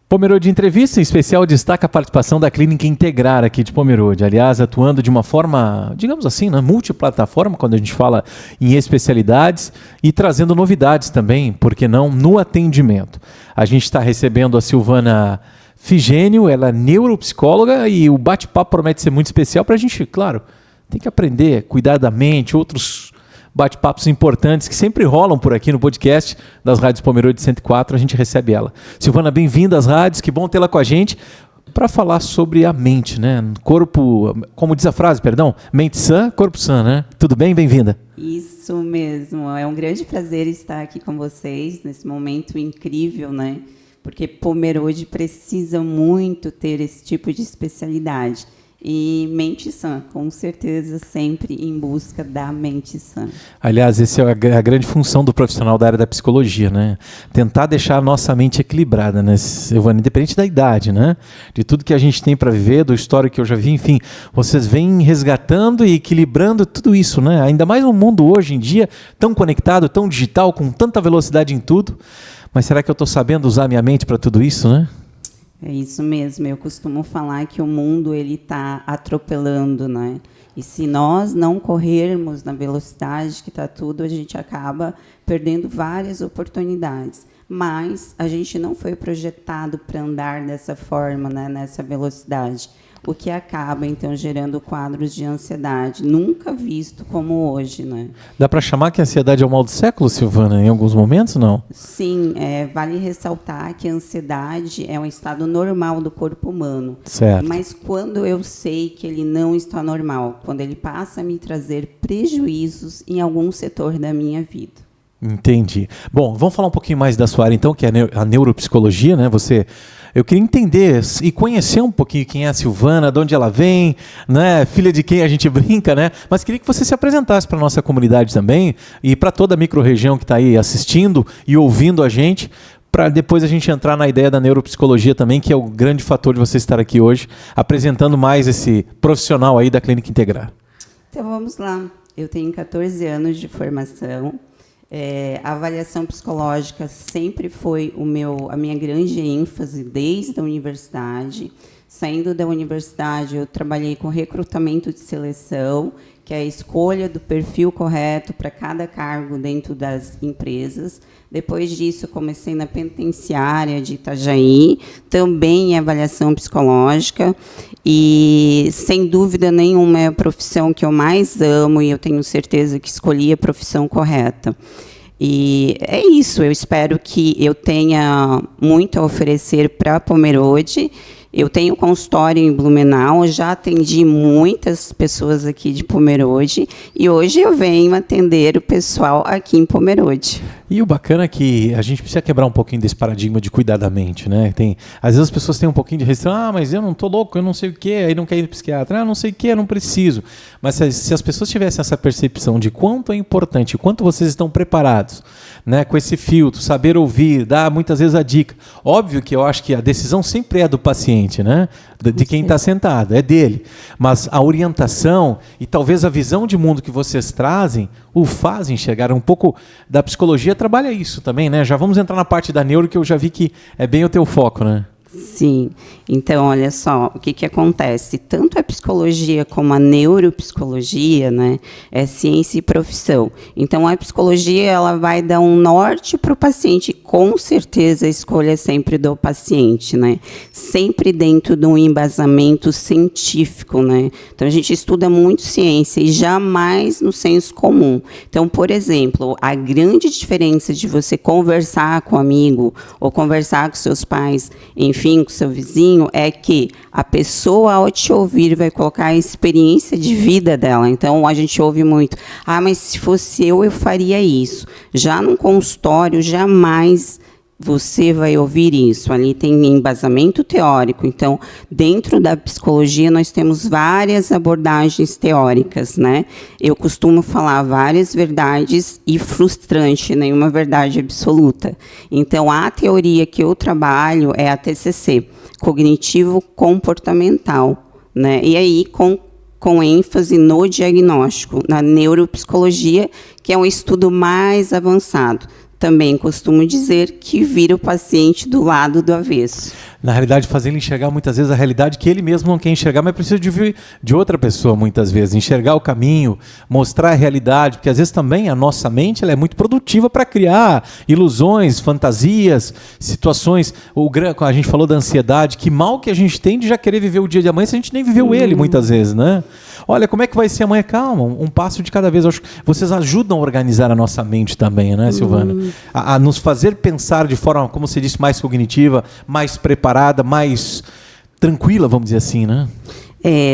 Pomerode Entrevista, em especial, destaca a participação da Clínica Integrar aqui de Pomerode. Aliás, atuando de uma forma, digamos assim, né, multiplataforma, quando a gente fala em especialidades e trazendo novidades também, por que não, no atendimento. A gente está recebendo a Silvana Figênio, ela é neuropsicóloga e o bate-papo promete ser muito especial para a gente, claro, tem que aprender, cuidar da mente, outros bate-papos importantes que sempre rolam por aqui no podcast das Rádios Pomerode 104, a gente recebe ela. Silvana, bem-vinda às rádios, que bom tê-la com a gente para falar sobre a mente, né? Corpo, como diz a frase, perdão, mente sã, corpo sã, né? Tudo bem? Bem-vinda. Isso mesmo, é um grande prazer estar aqui com vocês nesse momento incrível, né? Porque Pomerode precisa muito ter esse tipo de especialidade. E mente sã, com certeza, sempre em busca da mente sã. Aliás, essa é a grande função do profissional da área da psicologia, né? Tentar deixar a nossa mente equilibrada, né, Silvana? Independente da idade, né? De tudo que a gente tem para viver, do histórico que eu já vi, enfim, vocês vêm resgatando e equilibrando tudo isso, né? Ainda mais no mundo hoje em dia, tão conectado, tão digital, com tanta velocidade em tudo. Mas será que eu estou sabendo usar minha mente para tudo isso, né? É isso mesmo, eu costumo falar que o mundo está atropelando, né? E se nós não corrermos na velocidade que está tudo, a gente acaba perdendo várias oportunidades. Mas a gente não foi projetado para andar dessa forma, né? Nessa velocidade. O que acaba, então, gerando quadros de ansiedade, nunca visto como hoje, né? Dá para chamar que a ansiedade é o mal do século, Silvana, em alguns momentos, não? Sim, vale ressaltar que a ansiedade é um estado normal do corpo humano. Certo. Mas quando eu sei que ele não está normal, quando ele passa a me trazer prejuízos em algum setor da minha vida. Entendi. Bom, vamos falar um pouquinho mais da sua área, então, que é a neuropsicologia, né? Eu queria entender e conhecer um pouquinho quem é a Silvana, de onde ela vem, né? Filha de quem a gente brinca, né? Mas queria que você se apresentasse para a nossa comunidade também e para toda a micro-região que está aí assistindo e ouvindo a gente, para depois a gente entrar na ideia da neuropsicologia também, que é o grande fator de você estar aqui hoje, apresentando mais esse profissional aí da Clínica Integrar. Então, vamos lá. Eu tenho 14 anos de formação. A avaliação psicológica sempre foi a minha grande ênfase desde a universidade. Saindo da universidade, eu trabalhei com recrutamento de seleção, que é a escolha do perfil correto para cada cargo dentro das empresas. Depois disso, comecei na penitenciária de Itajaí, também em avaliação psicológica. E, sem dúvida nenhuma, é a profissão que eu mais amo e eu tenho certeza que escolhi a profissão correta. E é isso, eu espero que eu tenha muito a oferecer para a Pomerode. Eu tenho consultório em Blumenau, já atendi muitas pessoas aqui de Pomerode e hoje eu venho atender o pessoal aqui em Pomerode. E o bacana é que a gente precisa quebrar um pouquinho desse paradigma de cuidar da mente, né? Às vezes as pessoas têm um pouquinho de restrição, mas eu não estou louco, eu não sei o quê, aí não quer ir no psiquiatra, não sei o quê, eu não preciso. Mas se as pessoas tivessem essa percepção de quanto é importante, quanto vocês estão preparados, né, com esse filtro, saber ouvir, dar muitas vezes a dica. Óbvio que eu acho que a decisão sempre é do paciente, né? De quem está sentado, é dele. Mas a orientação e talvez a visão de mundo que vocês trazem o fazem enxergar. Um pouco da psicologia trabalha isso também, né? Já vamos entrar na parte da neuro, que eu já vi que é bem o teu foco, né? Sim. Então, olha só, o que acontece? Tanto a psicologia como a neuropsicologia, né, é ciência e profissão. Então, a psicologia ela vai dar um norte para o paciente. Com certeza, a escolha é sempre do paciente, né? Sempre dentro de um embasamento científico, né? Então, a gente estuda muito ciência e jamais no senso comum. Então, por exemplo, a grande diferença de você conversar com um amigo ou conversar com seus pais, enfim, com seu vizinho, é que a pessoa, ao te ouvir, vai colocar a experiência de vida dela. Então, a gente ouve muito, mas se fosse eu faria isso. Já num consultório, jamais você vai ouvir isso. Ali tem embasamento teórico. Então, dentro da psicologia, nós temos várias abordagens teóricas, né? Eu costumo falar várias verdades e frustrante, nenhuma verdade absoluta. Então, a teoria que eu trabalho é a TCC, cognitivo-comportamental, né? E aí, com ênfase no diagnóstico, na neuropsicologia, que é um estudo mais avançado. Também costumo dizer que vira o paciente do lado do avesso. Na realidade, fazer ele enxergar muitas vezes a realidade que ele mesmo não quer enxergar, mas precisa de outra pessoa muitas vezes. Enxergar o caminho, mostrar a realidade, porque às vezes também a nossa mente ela é muito produtiva para criar ilusões, fantasias, situações. A gente falou da ansiedade, que mal que a gente tem de já querer viver o dia de amanhã se a gente nem viveu ele muitas vezes, né? Olha, como é que vai ser amanhã? Calma, um passo de cada vez. Eu acho que vocês ajudam a organizar a nossa mente também, né, Silvana? A nos fazer pensar de forma, como você disse, mais cognitiva, mais preparada, mais tranquila, vamos dizer assim, né?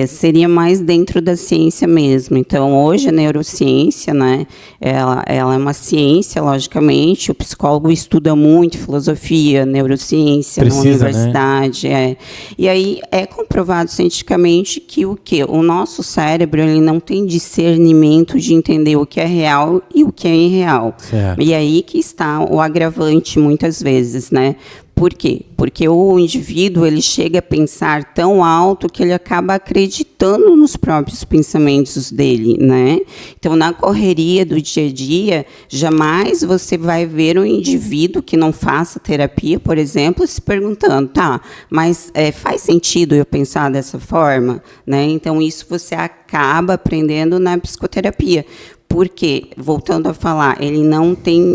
Seria mais dentro da ciência mesmo. Então, hoje a neurociência, né, ela é uma ciência, logicamente. O psicólogo estuda muito filosofia, neurociência na universidade. Né? E aí é comprovado cientificamente que o nosso cérebro ele não tem discernimento de entender o que é real e o que é irreal. Certo. E aí que está o agravante muitas vezes, né? Por quê? Porque o indivíduo ele chega a pensar tão alto que ele acaba acreditando nos próprios pensamentos dele, né? Então, na correria do dia a dia, jamais você vai ver um indivíduo que não faça terapia, por exemplo, se perguntando, tá, mas faz sentido eu pensar dessa forma? Né? Então, isso você acaba aprendendo na psicoterapia. Porque, voltando a falar, ele não tem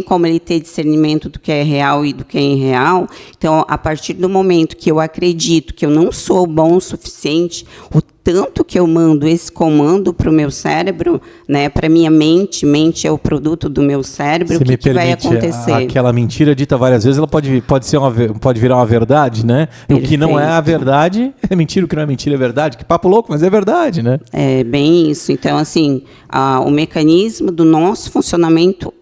como ele ter discernimento do que é real e do que é irreal. Então, a partir do momento que eu acredito que eu não sou bom o suficiente, o tanto que eu mando esse comando para o meu cérebro, né, para minha mente é o produto do meu cérebro, o que vai acontecer? Aquela mentira dita várias vezes, ela pode virar uma verdade, né? Perfeito. O que não é a verdade é mentira, o que não é mentira é verdade. Que papo louco, mas é verdade, né? É bem isso. Então, assim, o mecanismo do nosso funcionamento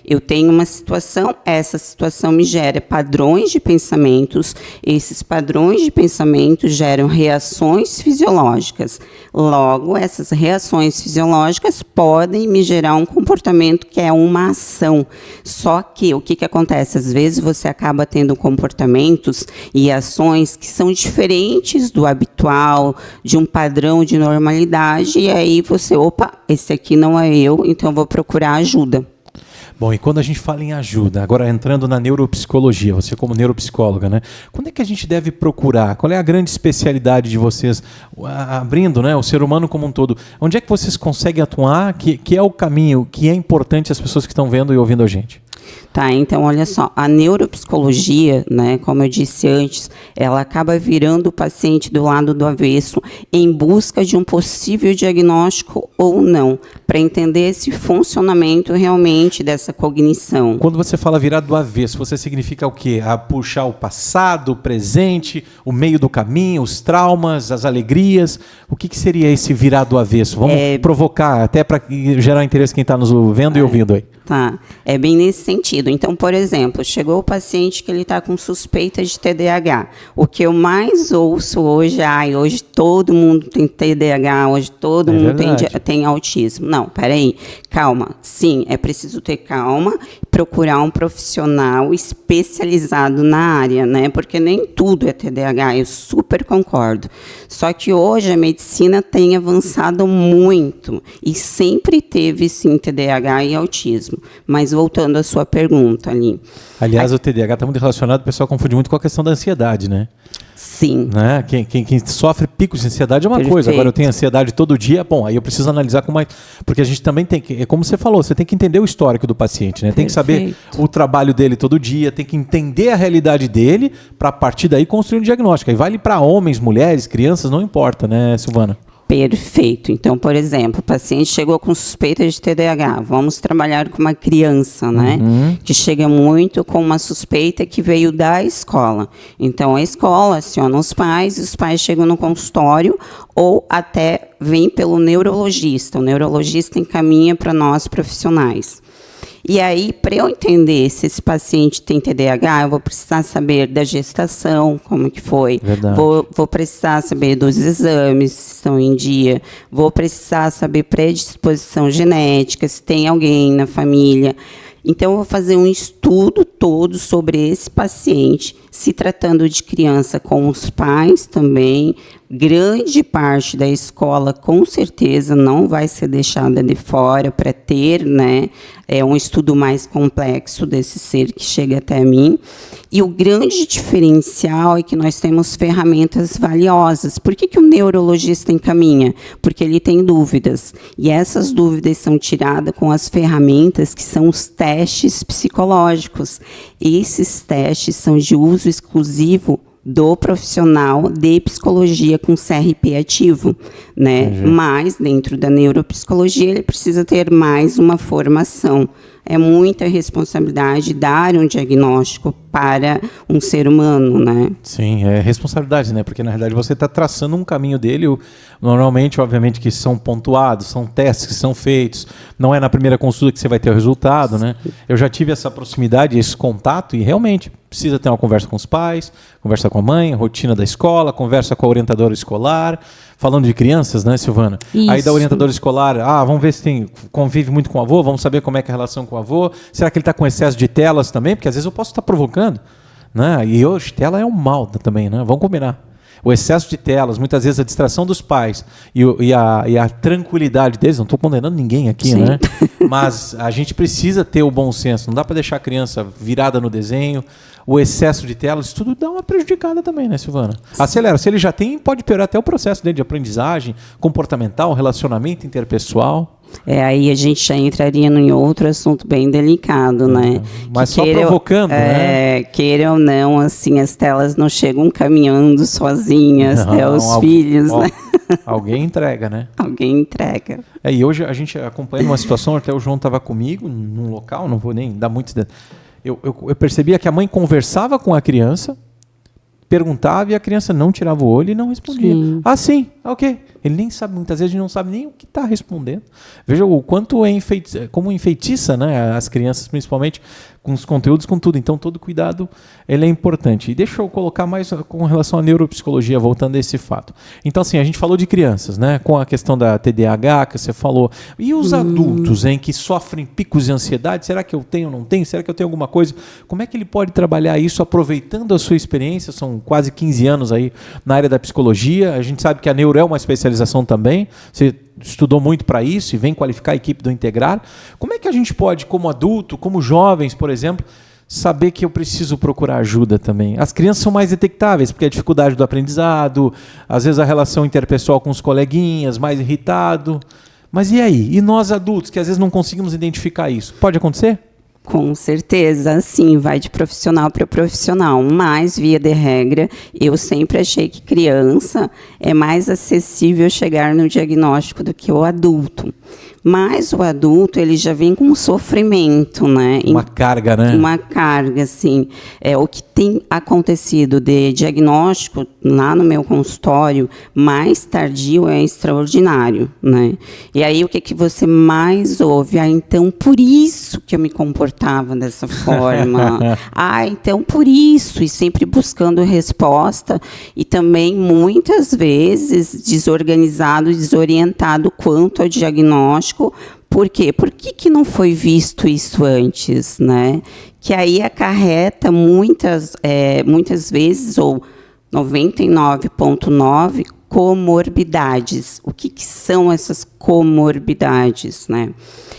eu tenho uma situação, essa situação me gera padrões de pensamentos, esses padrões de pensamentos geram reações fisiológicas. Logo, essas reações fisiológicas podem me gerar um comportamento que é uma ação. Só que o que acontece? Às vezes você acaba tendo comportamentos e ações que são diferentes do habitual, de um padrão de normalidade, e aí você, esse aqui não é eu, então vou procurar ajuda. Bom, e quando a gente fala em ajuda, agora entrando na neuropsicologia, você como neuropsicóloga, né? Quando é que a gente deve procurar? Qual é a grande especialidade de vocês, abrindo, né, o ser humano como um todo? Onde é que vocês conseguem atuar, que é o caminho, que é importante as pessoas que estão vendo e ouvindo a gente? Tá, então olha só, a neuropsicologia, né, como eu disse antes, ela acaba virando o paciente do lado do avesso em busca de um possível diagnóstico ou não, para entender esse funcionamento realmente dessa cognição. Quando você fala virar do avesso, você significa o quê? A puxar o passado, o presente, o meio do caminho, os traumas, as alegrias. O que seria esse virar do avesso? Vamos provocar, até para gerar interesse quem está nos vendo e ouvindo aí. Tá, é bem nesse sentido. Então, por exemplo, chegou o paciente que ele está com suspeita de TDAH. O que eu mais ouço hoje, hoje todo mundo tem TDAH, hoje todo mundo tem autismo. Não, peraí, calma. Sim, é preciso ter calma, procurar um profissional especializado na área, né? Porque nem tudo é TDAH, eu super concordo. Só que hoje a medicina tem avançado muito e sempre teve, sim, TDAH e autismo. Mas voltando à sua pergunta ali. Aliás, o TDAH está muito relacionado, o pessoal confunde muito com a questão da ansiedade, né? Sim. Né? Quem sofre picos de ansiedade é uma coisa. Agora eu tenho ansiedade todo dia, bom, aí eu preciso analisar com mais... Porque a gente também tem que, é como você falou, você tem que entender o histórico do paciente, né? Tem que saber o trabalho dele todo dia, tem que entender a realidade dele para a partir daí construir um diagnóstico. Aí vale para homens, mulheres, crianças, não importa, né, Silvana? Perfeito. Então, por exemplo, o paciente chegou com suspeita de TDAH. Vamos trabalhar com uma criança, né? Que chega muito com uma suspeita que veio da escola. Então, a escola aciona os pais chegam no consultório ou até vem pelo neurologista. O neurologista encaminha para nós profissionais. E aí, para eu entender se esse paciente tem TDAH, eu vou precisar saber da gestação, como que foi. Vou precisar saber dos exames, se estão em dia. Vou precisar saber predisposição genética, se tem alguém na família. Então, eu vou fazer um estudo todo sobre esse paciente, se tratando de criança com os pais também. Grande parte da escola, com certeza, não vai ser deixada de fora para ter, né, um estudo mais complexo desse ser que chega até mim. E o grande diferencial é que nós temos ferramentas valiosas. Por que o neurologista encaminha? Porque ele tem dúvidas. E essas dúvidas são tiradas com as ferramentas que são os testes psicológicos. Esses testes são de uso exclusivo do profissional de psicologia com CRP ativo, né? Mas, dentro da neuropsicologia, ele precisa ter mais uma formação. É muita responsabilidade dar um diagnóstico para um ser humano, né? Sim, é responsabilidade, né? Porque, na realidade, você está traçando um caminho dele. Normalmente, obviamente, que são pontuados, são testes que são feitos. Não é na primeira consulta que você vai ter o resultado, né? Eu já tive essa proximidade, esse contato, e realmente precisa ter uma conversa com os pais, conversa com a mãe, rotina da escola, conversa com a orientadora escolar. Falando de crianças, né, Silvana? Isso. Aí da orientadora escolar, vamos ver se convive muito com o avô, vamos saber como é que é a relação com o avô. Será que ele está com excesso de telas também? Porque às vezes eu posso estar provocando, né? E hoje tela é um mal também, né? Vamos combinar. O excesso de telas, muitas vezes a distração dos pais e a tranquilidade deles, não estou condenando ninguém aqui, Sim. né? Mas a gente precisa ter o bom senso, não dá para deixar a criança virada no desenho, o excesso de telas, isso tudo dá uma prejudicada também, né, Silvana? Sim. Acelera, se ele já tem, pode piorar até o processo dele de aprendizagem, comportamental, relacionamento interpessoal. Aí a gente já entraria em outro assunto bem delicado, né? Mas só provocando, né? Queira ou não, assim, as telas não chegam caminhando sozinhas até os filhos, né? Alguém entrega, né? Alguém entrega. E hoje a gente acompanha uma situação, até o João estava comigo num local, não vou nem dar muito... Eu percebia que a mãe conversava com a criança, perguntava e a criança não tirava o olho e não respondia. Sim. Sim, ok. Ele nem sabe, muitas vezes a gente não sabe nem o que está respondendo. Veja o quanto como enfeitiça, né, as crianças, principalmente com os conteúdos, com tudo. Então, todo cuidado ele é importante. E deixa eu colocar mais com relação à neuropsicologia, voltando a esse fato. Então, assim, a gente falou de crianças, né, com a questão da TDAH que você falou. E os adultos, que sofrem picos de ansiedade? Será que eu tenho ou não tenho? Será que eu tenho alguma coisa? Como é que ele pode trabalhar isso aproveitando a sua experiência? São quase 15 anos aí na área da psicologia. A gente sabe que a neuro é uma especialização também. Você estudou muito para isso e vem qualificar a equipe do Integrar. Como é que a gente pode, como adulto, como jovens, por exemplo, saber que eu preciso procurar ajuda também? As crianças são mais detectáveis, porque a dificuldade do aprendizado, às vezes a relação interpessoal com os coleguinhas, mais irritado. Mas e aí? E nós adultos, que às vezes não conseguimos identificar isso? Pode acontecer? Com certeza, sim, vai de profissional para profissional, mas, via de regra, eu sempre achei que criança é mais acessível chegar no diagnóstico do que o adulto. Mas o adulto, ele já vem com um sofrimento, né? Uma carga, né? Uma carga, sim. O que tem acontecido de diagnóstico lá no meu consultório, mais tardio, é extraordinário, né? E aí, o que você mais ouve? Então, por isso que eu me comportava dessa forma. Então, por isso. E sempre buscando resposta. E também, muitas vezes, desorganizado, desorientado quanto ao diagnóstico. Por quê? Por que não foi visto isso antes, né? Que aí acarreta muitas vezes, ou 99,9%, comorbidades. O que são essas comorbidades, né?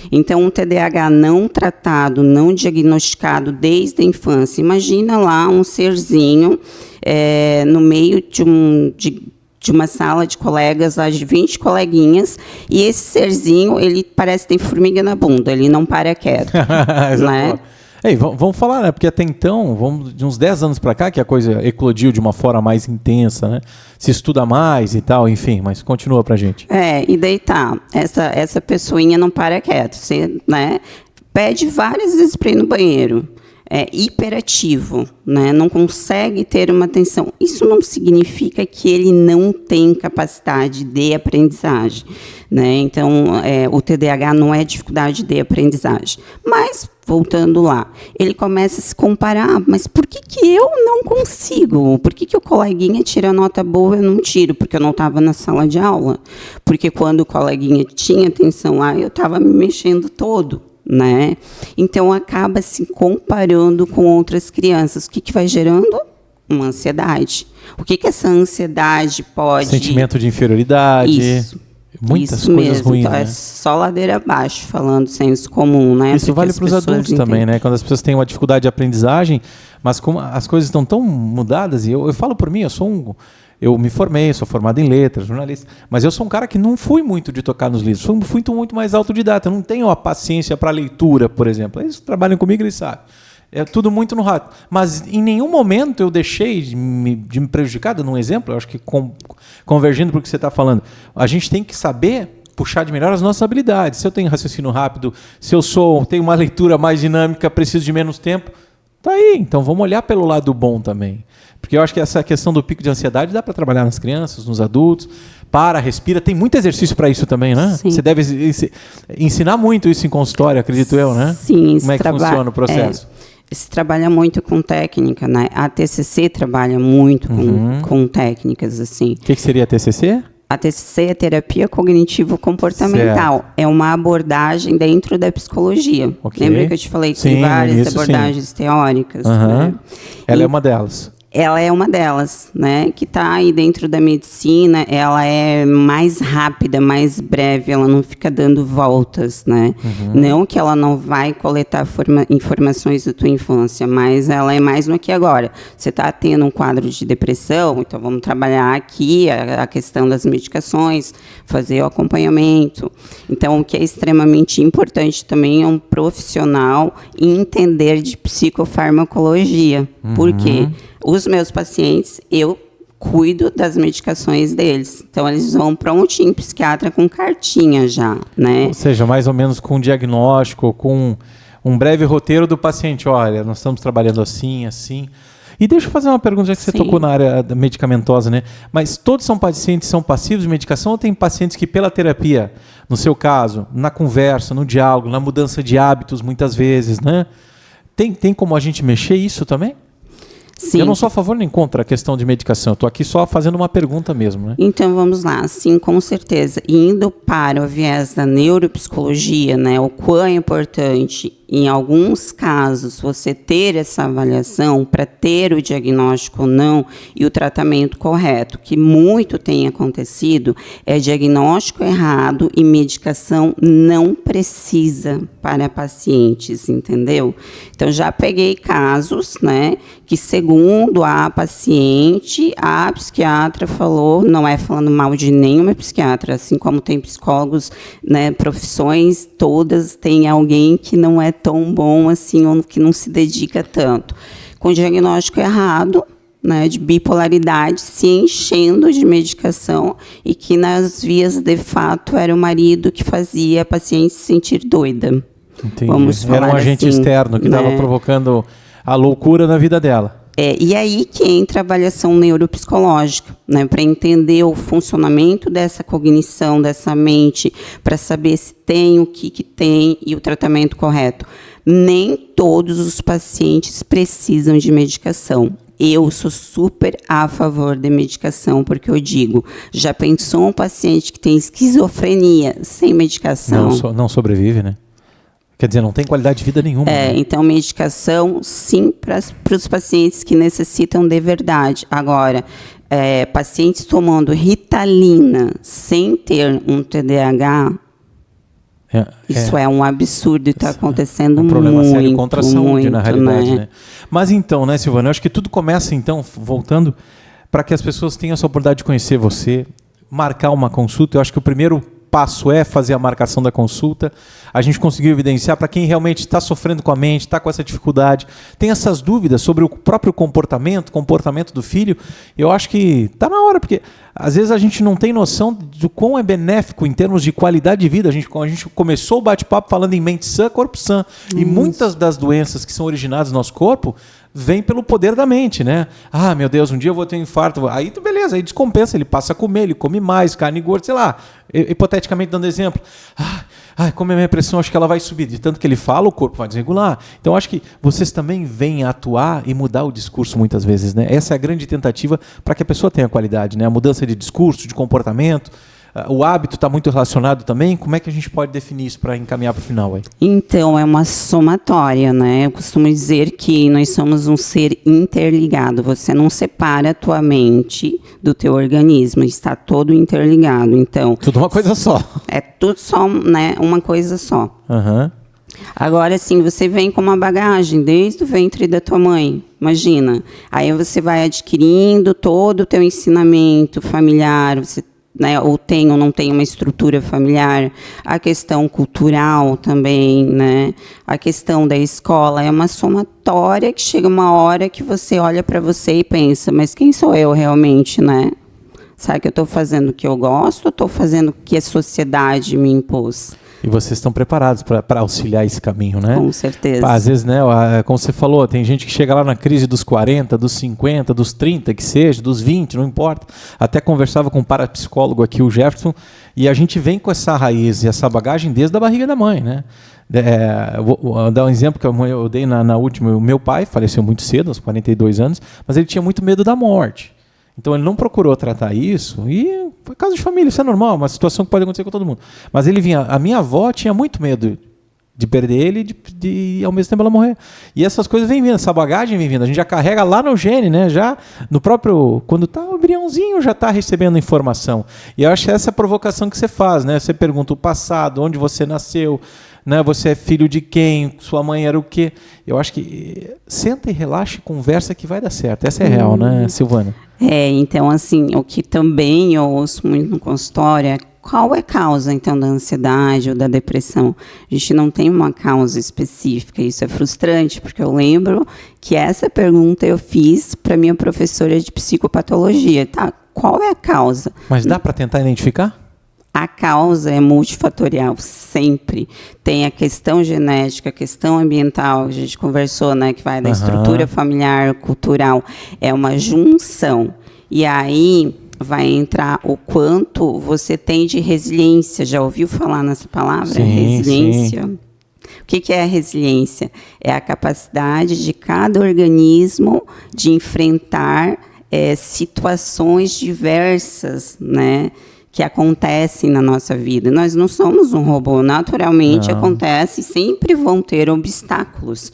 Então, um TDAH não tratado, não diagnosticado desde a infância. Imagina lá um serzinho no meio de uma sala de colegas, lá de 20 coleguinhas, e esse serzinho, ele parece que tem formiga na bunda, ele não para quieto. Né? Vamos falar, né? Porque até então, de uns 10 anos para cá, que a coisa eclodiu de uma forma mais intensa, né? Se estuda mais e tal, enfim, mas continua pra gente. E daí tá, essa pessoinha não para quieto, você, né? Pede várias vezes para ir no banheiro. hiperativo, né? Não consegue ter uma atenção. Isso não significa que ele não tem capacidade de aprendizagem, né? Então, o TDAH não é dificuldade de aprendizagem. Mas, voltando lá, ele começa a se comparar, mas por que eu não consigo? Por que o coleguinha tira nota boa e eu não tiro? Porque eu não estava na sala de aula. Porque quando o coleguinha tinha atenção lá, eu estava me mexendo todo. Né? Então, acaba se comparando com outras crianças. O que vai gerando? Uma ansiedade. O que essa ansiedade pode... Sentimento de inferioridade. Isso. Muitas Isso coisas mesmo. ruins, Então, né? é só ladeira abaixo, falando senso comum, né? Isso vale para os adultos também, né? Quando as pessoas têm uma dificuldade de aprendizagem, mas como as coisas estão tão mudadas, e eu falo por mim, eu me formei, sou formado em letras, jornalista, mas eu sou um cara que não fui muito de tocar nos livros, fui muito mais autodidata, eu não tenho a paciência para leitura, por exemplo. Eles trabalham comigo, eles sabem. É tudo muito no rato. Mas em nenhum momento eu deixei de me prejudicar, dando um exemplo, eu acho que convergindo para o que você está falando, a gente tem que saber puxar de melhor as nossas habilidades. Se eu tenho raciocínio rápido, se eu tenho uma leitura mais dinâmica, preciso de menos tempo, tá aí. Então vamos olhar pelo lado bom também. Porque eu acho que essa questão do pico de ansiedade dá para trabalhar nas crianças, nos adultos. Respira. Tem muito exercício para isso também, né? Sim. Você deve ensinar muito isso em consultório, acredito eu, né? Sim. Como é que funciona o processo? Se trabalha muito com técnica, né? A TCC trabalha muito com técnicas, assim. O que seria a TCC? A TCC é terapia cognitivo-comportamental. Certo. É uma abordagem dentro da psicologia. Okay. Lembra que eu te falei que tem várias abordagens teóricas? Né? Ela é uma delas. Ela é uma delas, né? Que está aí dentro da medicina. Ela é mais rápida, mais breve. Ela não fica dando voltas, né? Não que ela não vai coletar informações da tua infância, mas ela é mais no aqui e agora. Você está tendo um quadro de depressão, então vamos trabalhar aqui a questão das medicações, fazer o acompanhamento. Então, o que é extremamente importante também é um profissional entender de psicofarmacologia. Por quê? Os meus pacientes, eu cuido das medicações deles. Então, eles vão prontinho em psiquiatra com cartinha já, né? Ou seja, mais ou menos com um diagnóstico, com um breve roteiro do paciente. Olha, nós estamos trabalhando assim, assim. E deixa eu fazer uma pergunta, já que você tocou na área medicamentosa, né? Mas todos são pacientes são passivos de medicação ou tem pacientes que pela terapia, no seu caso, na conversa, no diálogo, na mudança de hábitos, muitas vezes, né? Tem como a gente mexer isso também? Sim. Eu não sou a favor nem contra a questão de medicação. Estou aqui só fazendo uma pergunta mesmo, né? Então, vamos lá. Sim, com certeza. Indo para o viés da neuropsicologia, né, o quão é importante, em alguns casos, você ter essa avaliação para ter o diagnóstico ou não e o tratamento correto. O que muito tem acontecido é diagnóstico errado e medicação não precisa para pacientes, entendeu? Então, já peguei casos, né, que segundo a paciente, a psiquiatra falou, não é falando mal de nenhuma psiquiatra, assim como tem psicólogos, né, profissões, todas tem alguém que não é tão bom assim, ou que não se dedica tanto. Com diagnóstico errado, né, de bipolaridade, se enchendo de medicação e que nas vias de fato era o marido que fazia a paciente se sentir doida. Entendi. Vamos falar era um agente assim, externo que estava provocando a loucura na vida dela. E aí que entra a avaliação neuropsicológica, né, para entender o funcionamento dessa cognição, dessa mente, para saber se tem o que tem e o tratamento correto. Nem todos os pacientes precisam de medicação. Eu sou super a favor de medicação, porque eu digo, já pensou um paciente que tem esquizofrenia sem medicação? Não sobrevive, né? Quer dizer, não tem qualidade de vida nenhuma. Né? Então, medicação, sim, para os pacientes que necessitam de verdade. Agora, pacientes tomando Ritalina sem ter um TDAH, isso é um absurdo e está acontecendo muito. É um problema sério contra a saúde, na realidade. Né? Mas então, né, Silvana, eu acho que tudo começa, então, voltando, para que as pessoas tenham essa oportunidade de conhecer você, marcar uma consulta. Eu acho que o primeiro passo é fazer a marcação da consulta. A gente conseguiu evidenciar para quem realmente está sofrendo com a mente, está com essa dificuldade, tem essas dúvidas sobre o próprio comportamento do filho. Eu acho que está na hora, porque às vezes a gente não tem noção do quão é benéfico em termos de qualidade de vida. A gente começou o bate-papo falando em mente sã, corpo sã. E muitas das doenças que são originadas no nosso corpo vem pelo poder da mente, né? Ah, meu Deus, um dia eu vou ter um infarto. Aí, beleza, aí descompensa, ele passa a comer, ele come mais, carne gorda, sei lá. Hipoteticamente dando exemplo. Como a minha pressão, acho que ela vai subir. De tanto que ele fala, o corpo vai desregular. Então, acho que vocês também vêm atuar e mudar o discurso muitas vezes, né? Essa é a grande tentativa para que a pessoa tenha qualidade, né? A mudança de discurso, de comportamento. O hábito está muito relacionado também. Como é que a gente pode definir isso para encaminhar para o final? Aí? Então, é uma somatória, né? Eu costumo dizer que nós somos um ser interligado. Você não separa a tua mente do teu organismo, está todo interligado. Então, tudo uma coisa só. É tudo só, né? Uma coisa só. Uhum. Agora, assim, você vem com uma bagagem desde o ventre da tua mãe, imagina. Aí você vai adquirindo todo o teu ensinamento familiar, você, né, ou tem ou não tem uma estrutura familiar, a questão cultural também, né, a questão da escola, é uma somatória que chega uma hora que você olha para você e pensa, mas quem sou eu realmente, né? Será que eu estou fazendo o que eu gosto ou estou fazendo o que a sociedade me impôs? E vocês estão preparados para auxiliar esse caminho, né? Com certeza. Às vezes, né, como você falou, tem gente que chega lá na crise dos 40, dos 50, dos 30, que seja, dos 20, não importa. Até conversava com um parapsicólogo aqui, o Jefferson, e a gente vem com essa raiz e essa bagagem desde a barriga da mãe, né? Vou dar um exemplo que eu dei na última. O meu pai faleceu muito cedo, aos 42 anos, mas ele tinha muito medo da morte. Então ele não procurou tratar isso e foi caso de família, isso é normal, uma situação que pode acontecer com todo mundo. Mas ele vinha, a minha avó tinha muito medo de perder ele e ao mesmo tempo ela morrer. E essas coisas vêm vindo, essa bagagem vem vindo, a gente já carrega lá no gene, né? Já no próprio, quando está o embriãozinho já está recebendo informação. E eu acho que essa é a provocação que você faz, né? Você pergunta o passado, onde você nasceu, né? Você é filho de quem? Sua mãe era o quê? Eu acho que senta e relaxa e conversa que vai dar certo. Essa é real, né, Silvana? Então, assim, o que também eu ouço muito no consultório é qual é a causa, então, da ansiedade ou da depressão? A gente não tem uma causa específica, isso é frustrante, porque eu lembro que essa pergunta eu fiz para minha professora de psicopatologia, tá? Qual é a causa? Mas dá para tentar identificar? A causa é multifatorial, sempre. Tem a questão genética, a questão ambiental, a gente conversou, né, que vai da estrutura familiar, cultural. É uma junção. E aí vai entrar o quanto você tem de resiliência. Já ouviu falar nessa palavra? Sim, resiliência? Sim. O que é a resiliência? É a capacidade de cada organismo de enfrentar situações diversas, né, que acontecem na nossa vida. Nós não somos um robô, naturalmente acontece, sempre vão ter obstáculos.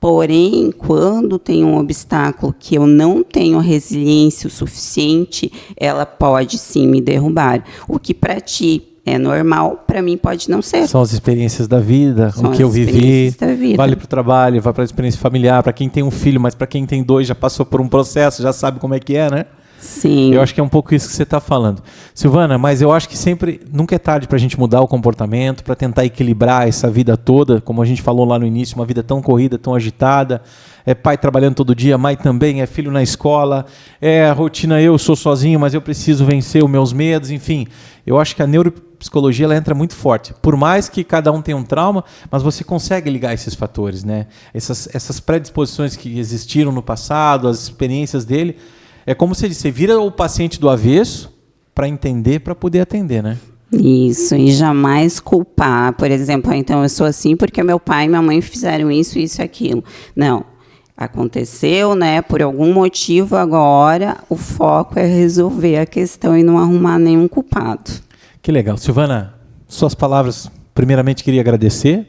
Porém, quando tem um obstáculo que eu não tenho resiliência o suficiente, ela pode sim me derrubar. O que para ti é normal, para mim pode não ser. São as experiências da vida, o que eu vivi, vale para o trabalho, vai para a experiência familiar, para quem tem um filho, mas para quem tem dois já passou por um processo, já sabe como é que é, né? Sim. Eu acho que é um pouco isso que você está falando. Silvana, mas eu acho que sempre, nunca é tarde para a gente mudar o comportamento, para tentar equilibrar essa vida toda, como a gente falou lá no início, uma vida tão corrida, tão agitada, é pai trabalhando todo dia, mãe também, é filho na escola, é a rotina, eu sou sozinho, mas eu preciso vencer os meus medos, enfim. Eu acho que a neuropsicologia ela entra muito forte. Por mais que cada um tenha um trauma, mas você consegue ligar esses fatores, né? Essas predisposições que existiram no passado, as experiências dele. É como se você vira o paciente do avesso para entender, para poder atender, né? Isso, e jamais culpar. Por exemplo, então eu sou assim porque meu pai e minha mãe fizeram isso, isso e aquilo. Não, aconteceu, né? Por algum motivo agora, o foco é resolver a questão e não arrumar nenhum culpado. Que legal. Silvana, suas palavras, primeiramente queria agradecer.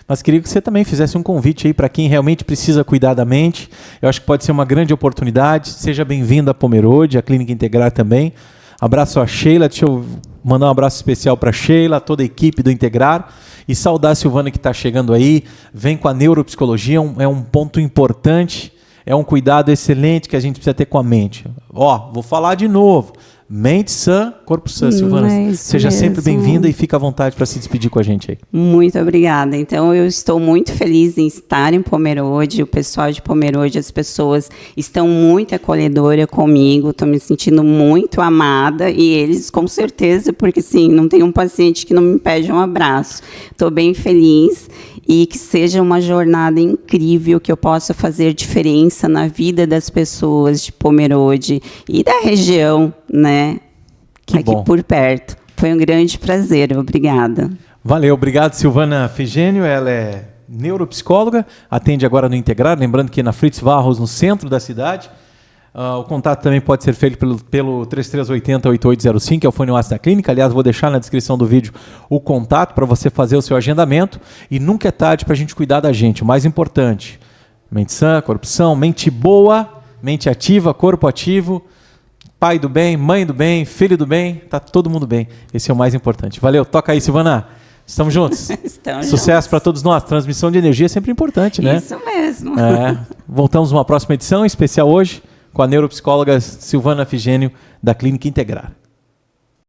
Mas queria que você também fizesse um convite aí para quem realmente precisa cuidar da mente. Eu acho que pode ser uma grande oportunidade. Seja bem-vindo à Pomerode, à Clínica Integrar também. Abraço a Sheila. Deixa eu mandar um abraço especial para a Sheila, toda a equipe do Integrar. E saudar a Silvana que está chegando aí. Vem com a neuropsicologia, é um ponto importante. É um cuidado excelente que a gente precisa ter com a mente. Vou falar de novo. Mente Sã, Corpo Sã. Silvana, seja sempre bem-vinda e fica à vontade para se despedir com a gente aí. Muito obrigada. Então, eu estou muito feliz em estar em Pomerode. O pessoal de Pomerode, as pessoas estão muito acolhedoras comigo. Estou me sentindo muito amada e eles, com certeza, porque, sim, não tem um paciente que não me pede um abraço. Estou bem feliz e que seja uma jornada incrível, que eu possa fazer diferença na vida das pessoas de Pomerode e da região, né? Que aqui bom. Por perto. Foi um grande prazer. Obrigada. Valeu, obrigado, Silvana Figênio. Ela é neuropsicóloga, atende agora no Integrar, lembrando que na Fritz Varros, no centro da cidade. O contato também pode ser feito pelo 3380-8805, que é o fone WhatsApp da clínica. Aliás, vou deixar na descrição do vídeo o contato para você fazer o seu agendamento. E nunca é tarde para a gente cuidar da gente. O mais importante, mente sã, corpo são, mente boa, mente ativa, corpo ativo, pai do bem, mãe do bem, filho do bem, tá todo mundo bem. Esse é o mais importante. Valeu, toca aí, Silvana. Estamos juntos. Estamos Sucesso para todos nós. Transmissão de energia é sempre importante, né? Isso mesmo. Voltamos numa próxima edição especial hoje com a neuropsicóloga Silvana Figênio, da Clínica Integrar.